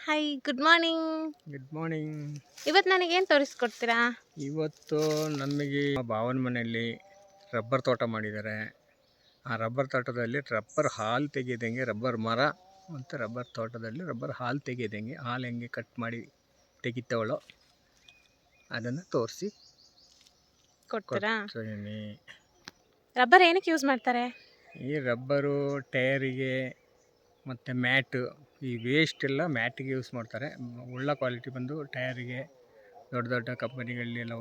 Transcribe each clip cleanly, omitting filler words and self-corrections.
Hi, good morning. Good morning. ಇವತ್ತು ನನಗೇನು ತೋರಿಸ್ಕೊಡ್ತೀರಾ? ಇವತ್ತು ನಮಗೆ ಭಾವನ ಮನೆಯಲ್ಲಿ ರಬ್ಬರ್ ತೋಟ ಮಾಡಿದ್ದಾರೆ. ಆ ರಬ್ಬರ್ ತೋಟದಲ್ಲಿ ರಬ್ಬರ್ ಹಾಲು ತೆಗೆಯೋದಂಗೆ, ರಬ್ಬರ್ ಮರ ಮತ್ತು ರಬ್ಬರ್ ತೋಟದಲ್ಲಿ ರಬ್ಬರ್ ಹಾಲು ತೆಗೆಯೋದಂಗೆ, ಹಾಲು ಹೆಂಗೆ ಕಟ್ ಮಾಡಿ ತೆಗಿತಾವಳೋ ಅದನ್ನು ತೋರಿಸಿ ಕೊಡ್ತೀರಾ? ಕೊಡ್ತೀನಿ. ರಬ್ಬರ್ ಏನಕ್ಕೆ ಯೂಸ್ ಮಾಡ್ತಾರೆ? ಈ ರಬ್ಬರು ಟೈರಿಗೆ ಮತ್ತು ಮ್ಯಾಟು, ಈ ವೇಸ್ಟ್ ಎಲ್ಲ ಮ್ಯಾಟಿಗೆ ಯೂಸ್ ಮಾಡ್ತಾರೆ. ಒಳ್ಳೆ ಕ್ವಾಲಿಟಿ ಬಂದು ಟೈರಿಗೆ, ದೊಡ್ಡ ದೊಡ್ಡ ಕಂಪನಿಗಳಲ್ಲೆಲ್ಲ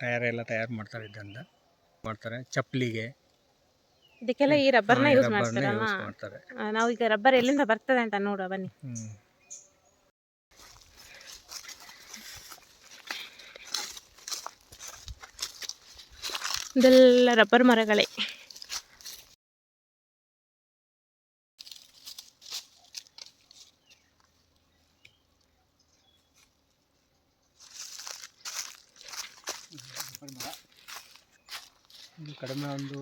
ಟಯರ್ ಎಲ್ಲ ತಯಾರು ಮಾಡ್ತಾರೆ, ಇದರಿಂದ ಮಾಡ್ತಾರೆ. ಚಪ್ಪಲಿಗೆ ಇದಕ್ಕೆಲ್ಲ ಈ ರಬ್ಬರ್ನ ಯೂಸ್ ರಬ್ಬರ್ನ ಮಾಡ್ತಾರಲ್ಲ. ಯೂಸ್ ಮಾಡ್ತಾರೆ. ನಾವು ಈಗ ರಬ್ಬರ್ ಎಲ್ಲಿಂದ ಬರ್ತದೆ ಅಂತ ನೋಡುವ ಬನ್ನಿ. ಇದೆಲ್ಲ ರಬ್ಬರ್ ಮರಗಳೇ. ಕಡಿಮೆ ಒಂದು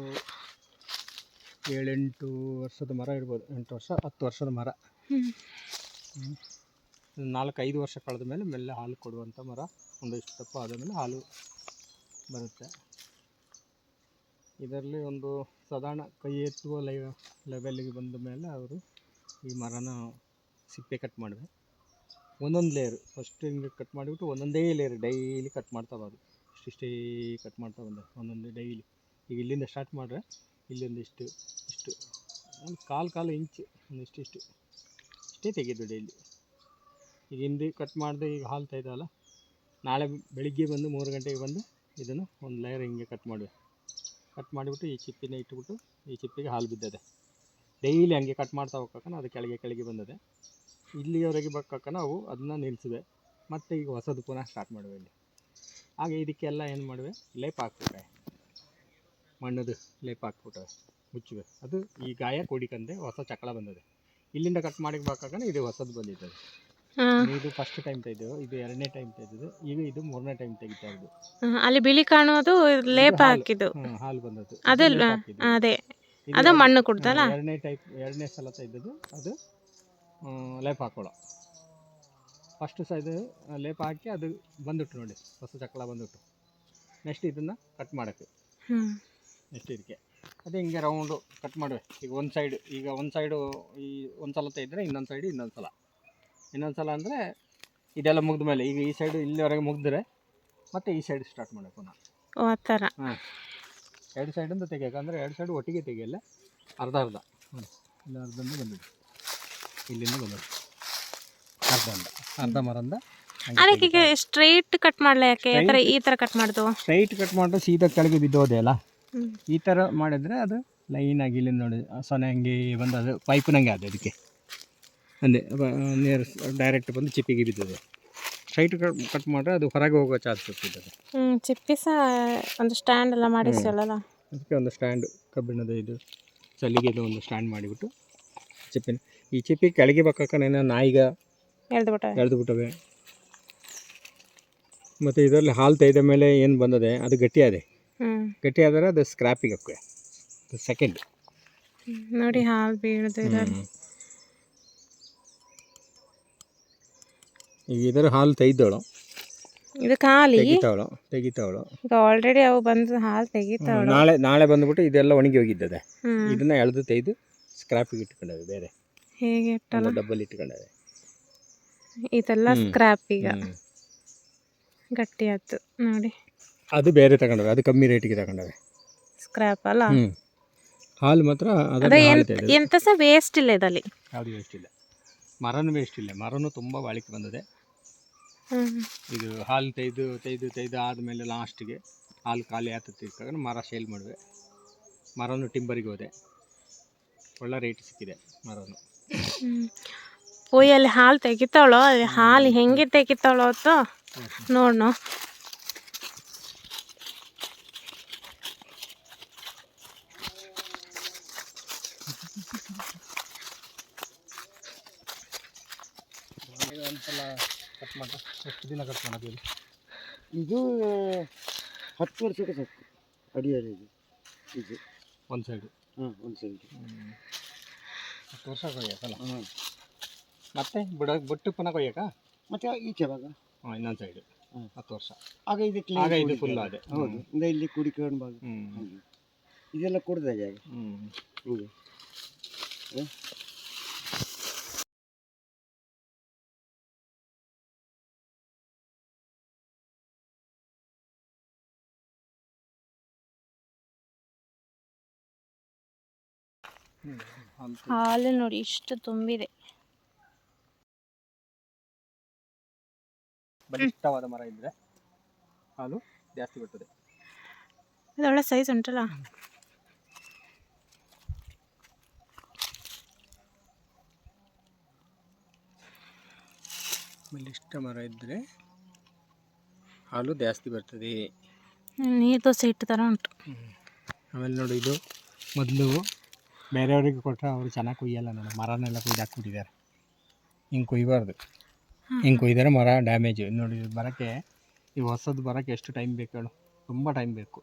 7-8 ವರ್ಷದ ಮರ ಇರ್ಬೋದು. 8 ವರ್ಷ 10 ವರ್ಷದ ಮರ. 4-5 ವರ್ಷ ಕಳೆದ ಮೇಲೆ ಮೆಲ್ಲ ಹಾಲು ಕೊಡುವಂಥ ಮರ. ಒಂದಿಷ್ಟು ದಪ್ಪ ಆದ ಮೇಲೆ ಹಾಲು ಬರುತ್ತೆ. ಇದರಲ್ಲಿ ಒಂದು ಸಾಧಾರಣ ಕೈ ಎತ್ತುವ ಲೆವೆಲ್ಗೆ ಬಂದ ಮೇಲೆ ಅವರು ಈ ಮರನ ಸಿಪ್ಪೆ ಕಟ್ ಮಾಡಿದೆ. ಒಂದೊಂದು ಲೇಯರು ಫಸ್ಟ್ ಹಿಂಗೆ ಕಟ್ ಮಾಡಿಬಿಟ್ಟು ಒಂದೊಂದೇ ಲೇಯರ್ ಡೈಲಿ ಕಟ್ ಮಾಡ್ತಾ ಬಂದು ಇಷ್ಟೇ ಕಟ್ ಮಾಡ್ತಾ ಬಂದೆ, ಒಂದೊಂದು ಡೈಲಿ. ಈಗ ಇಲ್ಲಿಂದ ಸ್ಟಾರ್ಟ್ ಮಾಡಿದ್ರೆ ಇಲ್ಲಿಂದ ಇಷ್ಟು ಒಂದು ಕಾಲು ಇಂಚು ಒಂದಿಷ್ಟು ಇಷ್ಟೇ ತೆಗೆದು ಡೈಲಿ. ಈಗ ಹಿಂದೆ ಕಟ್ ಮಾಡಿದೆ, ಈಗ ಹಾಲು ತೆಗೆದಲ್ಲ, ನಾಳೆ ಬೆಳಿಗ್ಗೆ ಬಂದು 3 ಗಂಟೆಗೆ ಬಂದು ಇದನ್ನು ಒಂದು ಲೇಯರ್ ಹಿಂಗೆ ಕಟ್ ಮಾಡಿಬಿಟ್ಟು ಈ ಚಿಪ್ಪಿನ ಇಟ್ಬಿಟ್ಟು ಈ ಚಿಪ್ಪಿಗೆ ಹಾಲು ಬಿದ್ದದೆ. ಡೈಲಿ ಹಂಗೆ ಕಟ್ ಮಾಡ್ತಾ ಹೋಗ್ಕನ ಅದು ಕೆಳಗೆ ಬಂದದೆ. ಇಲ್ಲಿಯವರೆಗೆ ಬಕ್ಕಕ್ಕ ನಾವು ಅದನ್ನ ನಿಲ್ಲಿಸಿದೆ. ಮತ್ತು ಈಗ ಹೊಸದು ಪುನಃ ಸ್ಟಾರ್ಟ್ ಮಾಡುವೆ ಇಲ್ಲಿ. ಹಾಗೆ ಇದಕ್ಕೆಲ್ಲ ಏನು ಮಾಡುವೆ, ಲೇಪ್ ಹಾಕ್ಬಿಟ್ಟೆ, ಮಣ್ಣದು ಲೇಪ್ ಹಾಕ್ಬಿಟ್ಟವೆ, ಮುಚ್ಚುವೆ. ಅದು ಈ ಗಾಯ ಕೂಡಿಕಂದೆ ಹೊಸ ಚಕ್ಕಳ ಬಂದದೆ. ಇಲ್ಲಿಂದ ಕಟ್ ಮಾಡಿ ಬಾಕನ ಇದು ಹೊಸದು ಬಂದಿದ್ದದು. ಇದು ಫಸ್ಟ್ ಟೈಮ್ ತೆಗೆದು, ಇದು 2ನೇ ಟೈಮ್ ತೆಗೆದು, ಈಗ ಇದು 3ನೇ ಟೈಮ್ ತೆಗಿತಾ ಇದ್ದು. ಅಲ್ಲಿ ಬಿಳಿ ಕಾಣುವುದು ಲೇಪ್ ಹಾಕಿದ್ದು, ಹಾಲು ಬಂದದ್ದು. ಅದೇ ಅದು ಮಣ್ಣು ಕೊಡ್ತಲ್ಲ. 2ನೇ ಸಲ ತೆಗೆದದ್ದು ಅದು ಲೇಪ್ ಹಾಕೊಳ್ಳೋ. ಫಸ್ಟ್ ಸಹ ಇದು ಲೇಪ್ ಹಾಕಿ ಅದು ಬಂದುಬಿಟ್ಟು ನೋಡಿ, ಹೊಸ ಚಕ್ಕಳ ಬಂದುಬಿಟ್ಟು. ನೆಕ್ಸ್ಟ್ ಇದನ್ನು ಕಟ್ ಮಾಡೋಕ್ಕೆ, ನೆಕ್ಸ್ಟ್ ಇದಕ್ಕೆ ಅದೇ ಹಿಂಗೆ ರೌಂಡು ಕಟ್ ಮಾಡುವೆ. ಈಗ ಒಂದು ಸೈಡು ಈ ಒಂದು ಸಲ ತೆಗೆದ್ರೆ ಇನ್ನೊಂದು ಸಲ ಅಂದರೆ ಇದೆಲ್ಲ ಮುಗಿದ ಮೇಲೆ, ಈಗ ಈ ಸೈಡು ಇಲ್ಲಿವರೆಗೆ ಮುಗಿದ್ರೆ ಮತ್ತೆ ಈ ಸೈಡ್ ಸ್ಟಾರ್ಟ್ ಮಾಡಬೇಕು ನಾವು. ಆ ಥರ 2 ಸೈಡಿಂದ ತೆಗಿಯೋಕೆ, ಅಂದರೆ 2 ಸೈಡು ಒಟ್ಟಿಗೆ ತೆಗಿಯಲ್ಲ, ಅರ್ಧ ಇಲ್ಲ ಅರ್ಧಂದು ಬಂದಿದೆ. ಇಲ್ಲಿಂದ ಬಂದಿದೆ ಅರ್ಧ ಮರಂದ. ಅದಕ್ಕೆ ಈಗ ಸ್ಟ್ರೈಟ್ ಕಟ್ ಮಾಡಲ, ಯಾಕೆ ಈ ಥರ ಕಟ್ ಮಾಡೋದು? ಸ್ಟ್ರೈಟ್ ಕಟ್ ಮಾಡಿದ್ರೆ ಸೀದಾ ಕೆಳಗೆ ಬಿದ್ದೋದೆ ಅಲ್ಲ. ಈ ಥರ ಮಾಡಿದರೆ ಅದು ಲೈನಾಗಿ ಇಲ್ಲಿಂದ ನೋಡಿ ಸೊನೆ ಹಂಗೆ ಬಂದು ಅದು ಪೈಪ್ನಂಗೆ ಆದ. ಅದಕ್ಕೆ ಅಂದರೆ ನೇರ ಡೈರೆಕ್ಟ್ ಬಂದು ಚಿಪ್ಪಿಗೆ ಬಿದ್ದದೆ. ಸ್ಟ್ರೈಟ್ ಕಟ್ ಮಾಡಿದ್ರೆ ಅದು ಹೊರಗೆ ಹೋಗೋ ಚಾನ್ಸ್ ಇರ್ತದೆ. ಚಿಪ್ಪಿ ಸಹ ಒಂದು ಸ್ಟ್ಯಾಂಡ್ ಎಲ್ಲ ಮಾಡಿಸಲ್ಲ. ಅದಕ್ಕೆ ಒಂದು ಸ್ಟ್ಯಾಂಡ್, ಕಬ್ಬಿಣದ ಇದು ಸಲಿಗೆದು ಒಂದು ಸ್ಟ್ಯಾಂಡ್ ಮಾಡಿಬಿಟ್ಟು ಈ ಚಿಪ್ಪಿ ಕೆಳಗೆ ಬಕ್ಕನೇನೋ ನಾಯಿಗ ಎಳೆದು ಬಿಟ್ಟವೆ. ಮತ್ತು ಇದರಲ್ಲಿ ಹಾಲು ತೆಗೆದ ಮೇಲೆ ಏನು ಬಂದದೆ ಅದು ಗಟ್ಟಿಯಾದರೆ ಅದು ಸ್ಕ್ರಾಪಿಗೆ ಹಾಕುವೆ. ಸೆಕೆಂಡ್ ನೋಡಿ ಹಾಲು ಬೀಳೋದು. ಈಗ ಇದರ ಹಾಲು ತೆಗೆದವಳು, ಇದು ಖಾಲಿ ತೆಗಿತಾವಳು. ಈಗ ಆಲ್ರೆಡಿ ಅವು ಬಂದು ಹಾಲು ತೆಗಿತಾವಳು. ನಾಳೆ ಬಂದುಬಿಟ್ಟು ಇದೆಲ್ಲ ಒಣಗಿ ಹೋಗಿದ್ದದೆ. ಇದನ್ನ ಎಳೆದು ತೆಗೆದು ಸ್ಕ್ರಾಪಿಗೆ ಇಟ್ಕೊಂಡವೆ. ಬೇರೆ ಹೇಗೆ ಇಟ್ಟಲ್ಲ, ಡಬ್ಬಲ್ಲಿ ಇಟ್ಕೊಂಡವೆ. ಇದೆಲ್ಲ ಸ್ಕ್ರಾಪ್ ಈಗ ಗಟ್ಟಿ ಆಯ್ತು ನೋಡಿ. ಅದು ಬೇರೆ ತಗೊಂಡವೆ, ಅದು ಕಮ್ಮಿ ರೇಟಿಗೆ ತಗೊಂಡವೆ. ಸ್ಕ್ರಾಪ್ ಅಲ್ಲ. ಹಾಲು ಮಾತ್ರ ಎಂತ ಸಹ ವೇಸ್ಟ್ ಇಲ್ಲ ಇದರಲ್ಲಿ. ಯಾವುದು ವೇಸ್ಟ್ ಇಲ್ಲ, ಮರನೂ ವೇಸ್ಟ್ ಇಲ್ಲ. ಮರನೂ ತುಂಬ ಬಾಳಿಕೆ ಬಂದಿದೆ. ಇದು ಹಾಲು ತೆಗೆದು ಆದಮೇಲೆ ಲಾಸ್ಟಿಗೆ ಹಾಲು ಖಾಲಿ ಆಗ್ತದೆ, ಮರ ಸೇಲ್ ಮಾಡುವೆ. ಮರನೂ ಟಿಂಬರಿಗೆ ಹೋದೆ, ಒಳ್ಳೆ ರೇಟ್ ಸಿಕ್ಕಿದೆ ಮರನು. ಅಲ್ಲಿ ಹಾಲು ತೆಗಿತಾವಳೋ, ಅಲ್ಲಿ ಹಾಲು ಹೆಂಗೆ ತೆಗಿತಾವಳೋ ಅಂತ ನೋಡೋಣ. ಒಂದ್ಸಲ ಕಟ್ ಮಾಡಿ ಎಷ್ಟು ದಿನ ಕಟ್ ಮಾಡೋದು? ಇದು 10 ವರ್ಷಕ್ಕೆ ಸಾಕು. ಅಡಿಯಲ್ಲಿ ಇದು ಒಂದು ಸೈಡು. ಒಂದು ಸೈಡು 10 ವರ್ಷ ಕೊಯ್ಯತ್ತಲ್ಲ. ಮತ್ತೆ ಬಿಟ್ಟು ಪುನಃ ಕೊಯ್ಯಕ್ಕ ಮತ್ತೆ ಈಚೆ ಭಾಗ ಇನ್ನೊಂದು ಸೈಡ್ ಹ್ಮ್. 10 ವರ್ಷ ಆಗ ಇದು ಆಗ ಇದು ಫುಲ್ ಅದೇ ಹೌದು ಇಂದ ಇಲ್ಲಿ ಕುಡಿಕೊಂಡು ಭಾಗ ಹಾಗೆ ಇದೆಲ್ಲ ಕುಡ್ದಾಗ ಹೀಗೆ ಹಾಲು ನೋಡಿ ಇಷ್ಟು ತುಂಬಿದೆ. ಬಲಿಷ್ಠವಾದ ಮರ ಇದ್ರೆ ಹಾಲು ಜಾಸ್ತಿ ಬರ್ತದೆ. ಇದು ಒಳ್ಳೆ ಸೈಜ್ ಉಂಟಲ್ಲ. ಬಲಿಷ್ಠ ಮರ ಇದ್ದರೆ ಹಾಲು ಜಾಸ್ತಿ ಬರ್ತದೆ. ನೀರು ದೋಸೆ ಹಿಟ್ಟು ಥರ ಉಂಟು. ಆಮೇಲೆ ನೋಡಿ, ಇದು ಮೊದಲು ಬೇರೆಯವರಿಗೆ ಕೊಟ್ಟರೆ ಅವರು ಚೆನ್ನಾಗಿ ಕೊಯ್ಯಲ್ಲ. ನೋಡಿ, ಮರನೆಲ್ಲ ಕೊಯ್ದು ಹಾಕ್ಬಿಟ್ಟಿದ್ದಾರೆ. ಹಿಂಗೆ ಕೊಯ್ಯಬಾರ್ದು. ಹಿಂಗೆ ಕೊಯ್ದರೆ ಮರ ಡ್ಯಾಮೇಜು. ನೋಡಿ, ಬರೋಕ್ಕೆ ಈ ಹೊಸದು ಬರೋಕ್ಕೆ ಎಷ್ಟು ಟೈಮ್ ಬೇಕು ಹೇಳು? ತುಂಬ ಟೈಮ್ ಬೇಕು.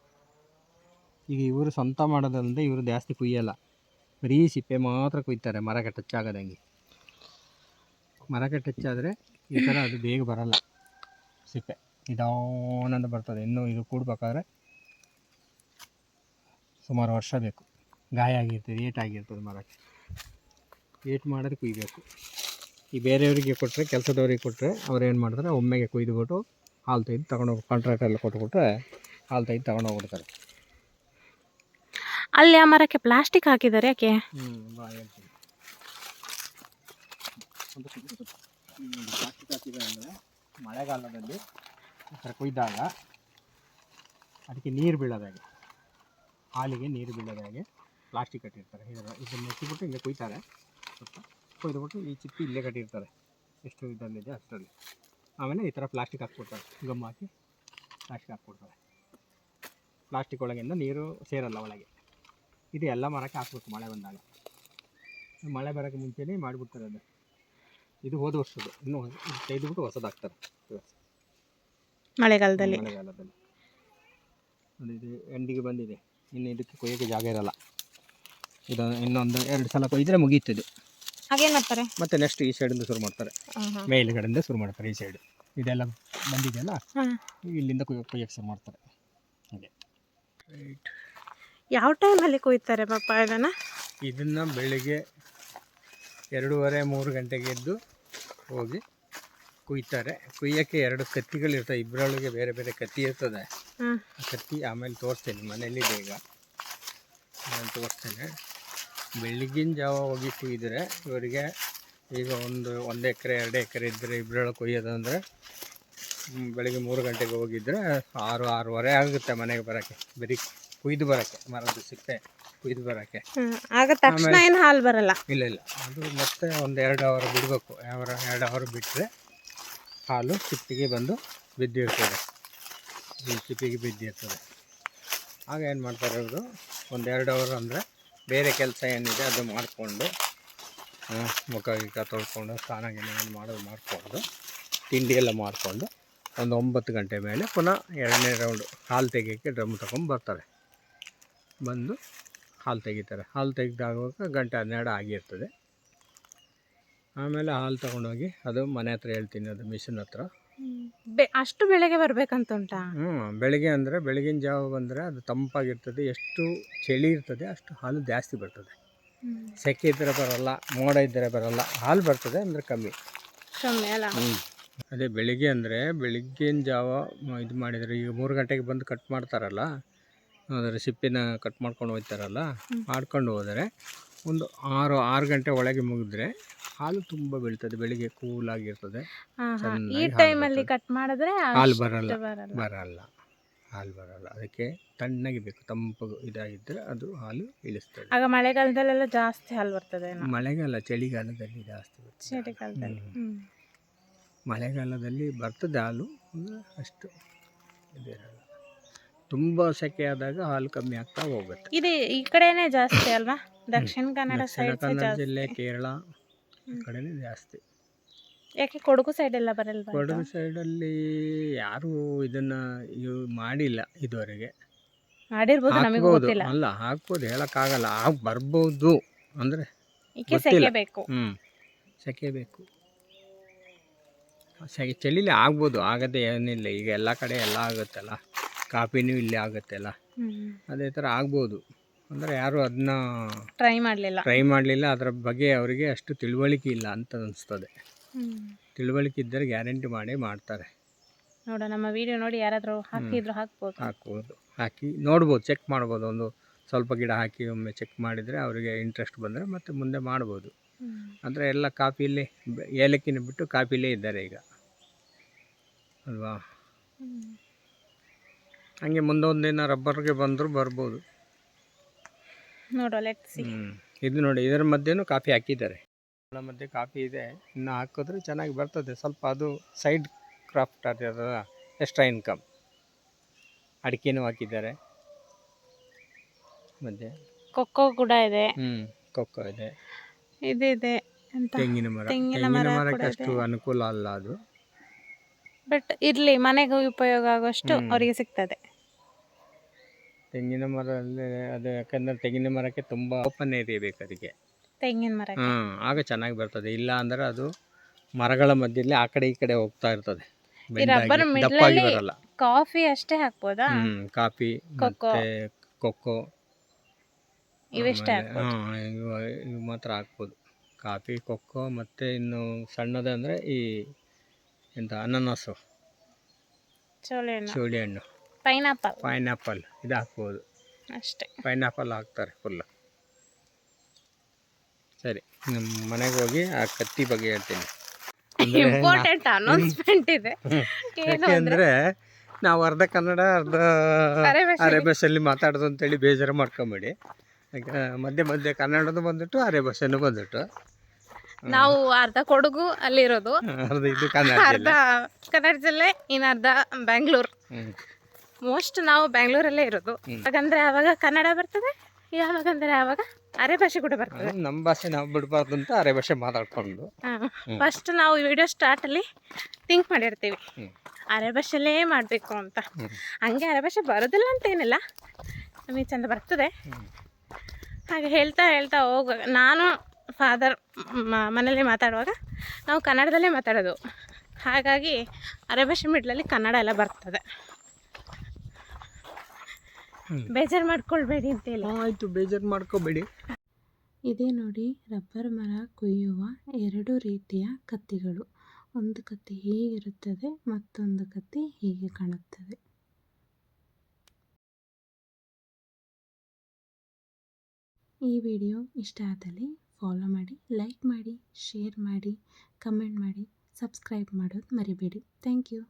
ಈಗ ಇವರು ಸ್ವಂತ ಮಾಡೋದಲ್ಲದೆ ಇವರು ಜಾಸ್ತಿ ಕೊಯ್ಯಲ್ಲ, ಬರೀ ಸಿಪ್ಪೆ ಮಾತ್ರ ಕೊಯ್ತಾರೆ ಮರಕ್ಕೆ ಟಚ್ ಆಗೋದಂಗೆ. ಮರಕ್ಕೆ ಟಚ್ ಆದರೆ ಈ ಥರ ಅದು ಬೇಗ ಬರಲ್ಲ ಸಿಪ್ಪೆ, ನಿಧಾನಂದ ಬರ್ತದೆ. ಇನ್ನು ಇದು ಕೂಡಬೇಕಾದ್ರೆ ಸುಮಾರು ವರ್ಷ ಬೇಕು. ಗಾಯ ಆಗಿರ್ತದೆ, ಏಟಾಗಿರ್ತದೆ ಮರಕ್ಕೆ. ಏಟು ಮಾಡೋದು ಕುಯ್ಬೇಕು. ಈ ಬೇರೆಯವರಿಗೆ ಕೊಟ್ಟರೆ, ಕೆಲಸದವ್ರಿಗೆ ಕೊಟ್ಟರೆ ಅವ್ರು ಏನು ಮಾಡ್ತಾರೆ, ಒಮ್ಮೆಗೆ ಕೊಯ್ದುಬಿಟ್ಟು ಹಾಲು ತೆಗೆದು ತಗೊಂಡೋಗಿ ಕಾಂಟ್ರಾಕ್ಟ್ ಎಲ್ಲ ಕೊಟ್ಬಿಟ್ರೆ ಹಾಲು ತೆಗೆದು ತಗೊಂಡೋಗ್ಬಿಡ್ತಾರೆ. ಅಲ್ಲಿ ಆ ಮರಕ್ಕೆ ಪ್ಲಾಸ್ಟಿಕ್ ಹಾಕಿದ್ದಾರೆ ಯಾಕೆ? ಹೇಳ್ತೀನಿ. ಪ್ಲಾಸ್ಟಿಕ್ ಹಾಕಿದ್ದಾರೆ ಅಂದರೆ ಮಳೆಗಾಲದಲ್ಲಿ ಈ ಥರ ಕೊಯ್ದಾಗ ಅದಕ್ಕೆ ನೀರು ಬೀಳೋದಾಗೆ, ಹಾಲಿಗೆ ನೀರು ಬೀಳೋದಾಗೆ ಪ್ಲಾಸ್ಟಿಕ್ ಕಟ್ಟಿರ್ತಾರೆ. ಇದನ್ನು ಎತ್ತಿಬಿಟ್ಟು ಇಲ್ಲೇ ಕೊಯ್ತಾರೆ. ಸ್ವಲ್ಪ ಕೊಯ್ದುಬಿಟ್ಟು ಈ ಚಿಪ್ಪಿ ಇಲ್ಲೇ ಕಟ್ಟಿರ್ತಾರೆ, ಎಷ್ಟು ಇದರಲ್ಲಿದೆ ಅಷ್ಟರಲ್ಲಿ. ಆಮೇಲೆ ಈ ಥರ ಪ್ಲಾಸ್ಟಿಕ್ ಹಾಕ್ಬಿಡ್ತಾರೆ, ಗಮ್ ಹಾಕಿ ಪ್ಲಾಸ್ಟಿಕ್ ಹಾಕ್ಬಿಡ್ತಾರೆ. ಪ್ಲಾಸ್ಟಿಕ್ ಒಳಗಿಂದ ನೀರು ಸೇರಲ್ಲ ಒಳಗೆ. ಇದು ಎಲ್ಲ ಮರಕ್ಕೆ ಹಾಕ್ಬೇಕು ಮಳೆ ಬಂದಾಗ. ಮಳೆ ಬರೋಕ್ಕೆ ಮುಂಚೆನೇ ಮಾಡಿಬಿಡ್ತಾರೆ ಅದು. ಇದು ಹೋದ ವರ್ಷದ್ದು, ಇನ್ನೂ ತೆಗೆದುಬಿಟ್ಟು ಹೊಸದು ಹಾಕ್ತಾರೆ ಮಳೆಗಾಲದಲ್ಲಿ. ನೋಡಿ, ಇದು ಎಂಡಿಗೆ ಬಂದಿದೆ. ಇನ್ನು ಇದಕ್ಕೆ ಕೊಯ್ಯೋಕ್ಕೆ ಜಾಗ ಇರಲ್ಲ. ಇದು ಇನ್ನೊಂದು 2 ಸಲ ಕೊಯ್ದರೆ ಮುಗೀತದೆ. ಹಾಗೇನು ಮಾಡ್ತಾರೆ ಮತ್ತೆ ನೆಕ್ಸ್ಟ್ ಈ ಸೈಡಿಂದ ಶುರು ಮಾಡ್ತಾರೆ, ಮೇಲುಗಡೆಯಿಂದ ಶುರು ಮಾಡ್ತಾರೆ. ಈ ಸೈಡ್ ಇದೆಲ್ಲ ಬಂದಿದೆಯಲ್ಲ, ಇಲ್ಲಿಂದ ಕೊಯ್ಯೋಕ್ಕೆ ಶುರು ಮಾಡ್ತಾರೆ. ಹಾಗೆ ರೈಟ್. ಯಾವ ಟೈಮಲ್ಲಿ ಕೊಯ್ತಾರೆ ಪಾಪ ಇದನ್ನು ಬೆಳಿಗ್ಗೆ 2:30-3 ಗಂಟೆಗೆ ಎದ್ದು ಹೋಗಿ ಕುಯ್ತಾರೆ. ಕುಯ್ಯೋಕ್ಕೆ 2 ಕತ್ತಿಗಳಿರ್ತವೆ, ಇಬ್ಬರೊಳಗೆ ಬೇರೆ ಬೇರೆ ಕತ್ತಿ ಇರ್ತದೆ. ಆ ಕತ್ತಿ ಆಮೇಲೆ ತೋರಿಸ್ತೇನೆ, ಮನೆಯಲ್ಲಿದೆ ಈಗ, ನಾನು ತೋರಿಸ್ತೇನೆ. ಬೆಳಗಿನ ಜಾವ ಹೋಗಿ ಕುಯ್ದರೆ ಇವರಿಗೆ ಈಗ 1 ಎಕರೆ 2 ಎಕರೆ ಇದ್ದರೆ ಇಬ್ಬರೊಳಗೆ ಕೊಯ್ಯೋದಂದರೆ ಬೆಳಗ್ಗೆ 3 ಗಂಟೆಗೆ ಹೋಗಿದ್ರೆ 6-6:30 ಆಗುತ್ತೆ ಮನೆಗೆ ಬರೋಕ್ಕೆ, ಬರೀ ಕುಯ್ದು ಬರೋಕ್ಕೆ, ಮರದ ಸಿಪ್ಪೆ ಕುಯ್ದು ಬರೋಕ್ಕೆ. ಆಗ ತಕ್ಷಣ ಏನು ಹಾಲು ಬರಲ್ಲ? ಇಲ್ಲ, ಅದು ಮತ್ತೆ 1-2 ಅವರ್ ಬಿಡಬೇಕು. 2 ಅವರ್ ಬಿಟ್ಟರೆ ಹಾಲು ಸಿಪ್ಪಿಗೆ ಬಂದು ಬಿದ್ದಿರ್ತದೆ, ಈ ಸಿಪ್ಪಿಗೆ ಬಿದ್ದಿರ್ತದೆ. ಆಗ ಏನು ಮಾಡ್ತಾರೆ ಅವರು, 1-2 ಅವರ್ ಅಂದರೆ ಬೇರೆ ಕೆಲಸ ಏನಿದೆ ಅದು ಮಾಡಿಕೊಂಡು, ಮುಖ ತೊಳ್ಕೊಂಡು ಸ್ನಾನ ಏನು ಮಾಡೋದು ಮಾಡಿಕೊಂಡು, ತಿಂಡಿ ಎಲ್ಲ ಮಾಡಿಕೊಂಡು ಒಂದು 9 ಗಂಟೆ ಮೇಲೆ ಪುನಃ 2ನೇ ರೌಂಡು ಹಾಲು ತೆಗಿಯೋಕ್ಕೆ ಡ್ರಮ್ ತಗೊಂಡು ಬರ್ತಾರೆ. ಬಂದು ಹಾಲು ತೆಗಿತಾರೆ. ಹಾಲು ತೆಗೆದಾಗುವಾಗ 1-12 ಆಗಿರ್ತದೆ. ಆಮೇಲೆ ಹಾಲು ತೊಗೊಂಡೋಗಿ ಅದು ಮನೆ ಹತ್ರ ಹೇಳ್ತೀನಿ, ಅದು ಮಿಷಿನ್ ಹತ್ರ. ಅಷ್ಟು ಬೆಳಗ್ಗೆ ಬರಬೇಕಂತ ಉಂಟಾ? ಬೆಳಗ್ಗೆ ಅಂದರೆ ಬೆಳಗಿನ ಜಾವ ಬಂದರೆ ಅದು ತಂಪಾಗಿರ್ತದೆ. ಎಷ್ಟು ಚಳಿ ಇರ್ತದೆ ಅಷ್ಟು ಹಾಲು ಜಾಸ್ತಿ ಬರ್ತದೆ. ಸೆಕೆ ಇದ್ದರೆ ಬರೋಲ್ಲ, ಮೋಡ ಇದ್ದರೆ ಬರೋಲ್ಲ. ಹಾಲು ಬರ್ತದೆ ಅಂದರೆ ಕಮ್ಮಿ ಅಲ್ಲ. ಅದೇ ಬೆಳಿಗ್ಗೆ ಅಂದರೆ ಬೆಳಗ್ಗಿನ ಜಾವ ಇದು ಮಾಡಿದರೆ, ಈಗ 3 ಗಂಟೆಗೆ ಬಂದು ಕಟ್ ಮಾಡ್ತಾರಲ್ಲ, ಅದರ ಸಿಪ್ಪಿನ ಕಟ್ ಮಾಡ್ಕೊಂಡು ಹೋಗ್ತಾರಲ್ಲ, ಮಾಡ್ಕೊಂಡು ಹೋದರೆ ಒಂದು 6 ಗಂಟೆ ಒಳಗೆ ಮುಗಿದ್ರೆ ಹಾಲು ತುಂಬ ಬೀಳ್ತದೆ. ಬೆಳಿಗ್ಗೆ ಕೂಲಾಗಿರ್ತದೆ. ಈ ಟೈಮಲ್ಲಿ ಕಟ್ ಮಾಡಿದ್ರೆ ಹಾಲು ಬರಲ್ಲ. ಹಾಲು ಬರಲ್ಲ. ಅದಕ್ಕೆ ತಣ್ಣಗೆ ಬೇಕು, ತಂಪು ಇದಾಗಿದ್ದರೆ ಅದು ಹಾಲು ಇಳಿಸ್ತದೆ. ಆಗ ಮಳೆಗಾಲದಲ್ಲೆಲ್ಲ ಜಾಸ್ತಿ ಹಾಲು ಬರ್ತದೆ. ಮಳೆಗಾಲ, ಚಳಿಗಾಲದಲ್ಲಿ ಜಾಸ್ತಿ ಬರ್ತದೆ. ಮಳೆಗಾಲದಲ್ಲಿ ಬರ್ತದೆ ಹಾಲು, ಅಷ್ಟು ಇದಿರಲ್ಲ. ತುಂಬ ಸೆಕೆ ಆದಾಗ ಹಾಲು ಕಮ್ಮಿ ಆಗ್ತಾ ಹೋಗುತ್ತೆ. ಇದು ಈ ಕಡೆನೇ ಜಾಸ್ತಿ ಅಲ್ವಾ? ದಕ್ಷಿಣ ಕನ್ನಡ ಜಿಲ್ಲೆ, ಕೇರಳ ಕಡೆನೇ ಜಾಸ್ತಿ. ಯಾಕೆ ಕೊಡಗು ಸೈಡ್ ಎಲ್ಲ ಬರಲ್ಲ? ಕೊಡಗು ಸೈಡಲ್ಲಿ ಯಾರೂ ಇದನ್ನು ಮಾಡಿಲ್ಲ ಇದುವರೆಗೆ. ಮಾಡಿರ್ಬೋದು, ನಮಗೆ ಗೊತ್ತಿಲ್ಲ. ಅಲ್ಲ, ಹಾಕ್ಬೋದು, ಹೇಳೋಕ್ಕಾಗಲ್ಲ. ಬರ್ಬೋದು ಅಂದರೆ ಸೆಕೆ ಬೇಕು. ಸೆಕೆ ಬೇಕು. ಚಳಿಲಿ ಆಗ್ಬೋದು, ಆಗದೆ ಏನಿಲ್ಲ. ಈಗ ಎಲ್ಲ ಕಡೆ ಎಲ್ಲ ಆಗುತ್ತಲ್ಲ, ಕಾಫಿನೂ ಇಲ್ಲಿ ಆಗುತ್ತಲ್ಲ, ಅದೇ ಥರ ಆಗ್ಬೋದು. ಅಂದರೆ ಯಾರು ಅದನ್ನ ಟ್ರೈ ಮಾಡಲಿಲ್ಲ, ಅದರ ಬಗ್ಗೆ ಅವರಿಗೆ ಅಷ್ಟು ತಿಳುವಳಿಕೆ ಇಲ್ಲ ಅಂತ ಅನಿಸ್ತದೆ. ತಿಳುವಳಿಕೆ ಇದ್ದರೆ ಗ್ಯಾರಂಟಿ ಮಾಡೇ ಮಾಡ್ತಾರೆ. ನೋಡ ನಮ್ಮ ವಿಡಿಯೋ ನೋಡಿ ಯಾರಾದರೂ ಹಾಕ್ಬೋದು, ಹಾಕಿ ನೋಡ್ಬೋದು, ಚೆಕ್ ಮಾಡ್ಬೋದು. ಒಂದು ಸ್ವಲ್ಪ ಗಿಡ ಹಾಕಿ ಒಮ್ಮೆ ಚೆಕ್ ಮಾಡಿದರೆ ಅವರಿಗೆ ಇಂಟ್ರೆಸ್ಟ್ ಬಂದರೆ ಮತ್ತೆ ಮುಂದೆ ಮಾಡ್ಬೋದು. ಅಂದರೆ ಎಲ್ಲ ಕಾಫಿಲೇ, ಏಲಕ್ಕಿನ ಬಿಟ್ಟು ಕಾಫಿಲೇ ಇದ್ದಾರೆ ಈಗ ಅಲ್ವಾ. ಹಂಗೆ ಮುಂದೊಂದು ದಿನ ರಬ್ಬರ್ಗೆ ಬಂದರೂ ಬರ್ಬೋದು. ಇದು ನೋಡಿ, ಇದರ ಮಧ್ಯೆನೂ ಕಾಫಿ ಹಾಕಿದ್ದಾರೆ. ಮಧ್ಯೆ ಕಾಫಿ ಇದೆ, ಇನ್ನು ಹಾಕಿದ್ರೆ ಚೆನ್ನಾಗಿ ಬರ್ತದೆ. ಸ್ವಲ್ಪ ಅದು ಸೈಡ್ ಕ್ರಾಫ್ಟ್ ಆಗ್ತದ, ಎಕ್ಸ್ಟ್ರಾ ಇನ್ಕಮ್. ಅಡಿಕೆನೂ ಹಾಕಿದ್ದಾರೆ ಮಧ್ಯೆ. ಕೊಕ್ಕೋ ಕೂಡ ಇದೆ. ಕೊಕ್ಕೋ ಇದೆ, ಇದೆ ತೆಂಗಿನ ಮರಕ್ಕೆ ಅಷ್ಟು ಅನುಕೂಲ ಅಲ್ಲ ಅದು, ಬಟ್ ಇರ್ಲಿ, ಮನೆಗೆ ಉಪಯೋಗ ಆಗೋಷ್ಟು ಅವರಿಗೆ ಸಿಗ್ತದೆ. ತೆಂಗಿನ ಮರದಲ್ಲಿ ಅದು ಯಾಕಂದ್ರೆ ತೆಂಗಿನ ಮರಕ್ಕೆ ತುಂಬ ಓಪನ್ ಏರಿಯಾ ಬೇಕು ಅದಕ್ಕೆ, ತೆಂಗಿನ ಮರ. ಆಗ ಚೆನ್ನಾಗಿ ಬರ್ತದೆ. ಇಲ್ಲ ಅಂದ್ರೆ ಅದು ಮರಗಳ ಮಧ್ಯದಲ್ಲಿ ಆ ಕಡೆ ಈ ಕಡೆ ಹೋಗ್ತಾ ಇರ್ತದೆ, ದಪ್ಪಾಗಿ ಬರಲ್ಲ. ಕಾಫಿ ಅಷ್ಟೇ ಹಾಕ್ಬೋದಾ? ಕಾಫಿ ಮತ್ತೆ ಕೊಕ್ಕೋ ಇವೆಷ್ಟೇ ಇವು ಮಾತ್ರ ಹಾಕ್ಬೋದು. ಕಾಫಿ, ಕೊಕ್ಕೋ, ಮತ್ತು ಇನ್ನು ಸಣ್ಣದೇ ಅಂದರೆ ಈ ಎಂತ ಅನಾನಸು, ಚೋಳಿ ಹಣ್ಣು, ಪೈನಾಪಲ್ ಇದು ಹಾಕ್ಬೋದು ಅಷ್ಟೇ. ಪೈನಾಪಲ್ ಹಾಕ್ತಾರೆ ಫುಲ್. ಸರಿ, ನಮ್ಮ ಮನೆಗೆ ಹೋಗಿ ಆ ಕತ್ತಿ ಬಗ್ಗೆ ಹೇಳ್ತೀನಿ. ಇಂಪಾರ್ಟೆಂಟ್ ಅನೌನ್ಸ್ಮೆಂಟ್ ಇದೆ. ಯಾಕೆಂದರೆ ನಾವು ಅರ್ಧ ಕನ್ನಡ ಅರ್ಧ ಅರೆ ಭಾಷೆಯಲ್ಲಿ ಮಾತಾಡೋದು ಅಂತೇಳಿ ಬೇಜಾರು ಮಾಡ್ಕೊಂಬೇಡಿ. ಮಧ್ಯೆ ಮಧ್ಯೆ ಕನ್ನಡದು ಬಂದ್ಬಿಟ್ಟು ಅರೆ ಭಾಷೆನೂ ಬಂದ್ಬಿಟ್ಟು. ನಾವು ಅರ್ಧ ಕೊಡಗು ಅಲ್ಲಿರೋದು, ಇದು ಅರ್ಧ ಕನ್ನಡ ಜಿಲ್ಲೆ, ಇನ್ನರ್ಧ ಬೆಂಗಳೂರು. ಮೋಸ್ಟ್ ನಾವು ಬೆಂಗಳೂರಲ್ಲೇ ಇರೋದು. ಯಾಕಂದ್ರೆ ಆವಾಗ ಕನ್ನಡ ಬರ್ತದೆ, ಯಾವಾಗಂದ್ರೆ ಆವಾಗ ಅರೆ ಭಾಷೆ ಕೂಡ ಬರ್ತದೆ. ನಮ್ಮ ಭಾಷೆ ನಾವು ಬಿಡಬಾರ್ದು ಅಂತ ಅರೆ ಭಾಷೆ ಮಾತಾಡ್ಕೊಂಡು ಫಸ್ಟ್ ನಾವು ವಿಡಿಯೋ ಸ್ಟಾರ್ಟಲ್ಲಿ ಥಿಂಕ್ ಮಾಡಿರ್ತೀವಿ ಅರೆ ಭಾಷೆಲೇ ಮಾಡಬೇಕು ಅಂತ. ಹಂಗೆ ಅರೆ ಭಾಷೆ ಬರೋದಿಲ್ಲ ಅಂತೇನಿಲ್ಲ, ನಮಗೆ ಚೆಂದ ಬರ್ತದೆ. ಹಾಗೆ ಹೇಳ್ತಾ ಹೇಳ್ತಾ ಹೋಗುವಾಗ, ನಾನು ಫಾದರ್ ಮನೇಲಿ ಮಾತಾಡುವಾಗ ನಾವು ಕನ್ನಡದಲ್ಲೇ ಮಾತಾಡೋದು. ಹಾಗಾಗಿ ಅರೆ ಭಾಷೆ ಮಿಡ್ಲಲ್ಲಿ ಕನ್ನಡ ಎಲ್ಲ ಬರ್ತದೆ. ಬೇಜಾರು ಮಾಡ್ಕೊಳ್ಬೇಡಿ ಅಂತೇಳಿ. ಆಯಿತು, ಬೇಜಾರು ಮಾಡ್ಕೋಬೇಡಿ. ಇದೇ ನೋಡಿ ರಬ್ಬರ್ ಮರ ಕೊಯ್ಯುವ 2 ರೀತಿಯ ಕತ್ತಿಗಳು. ಒಂದು ಕತ್ತಿ ಹೀಗಿರುತ್ತದೆ, ಮತ್ತೊಂದು ಕತ್ತಿ ಹೀಗೆ ಕಾಣುತ್ತದೆ. ಈ ವಿಡಿಯೋ ಇಷ್ಟ ಆದಲ್ಲಿ ಫಾಲೋ ಮಾಡಿ, ಲೈಕ್ ಮಾಡಿ, ಶೇರ್ ಮಾಡಿ, ಕಮೆಂಟ್ ಮಾಡಿ, ಸಬ್ಸ್ಕ್ರೈಬ್ ಮಾಡೋದು ಮರಿಬೇಡಿ. Thank you.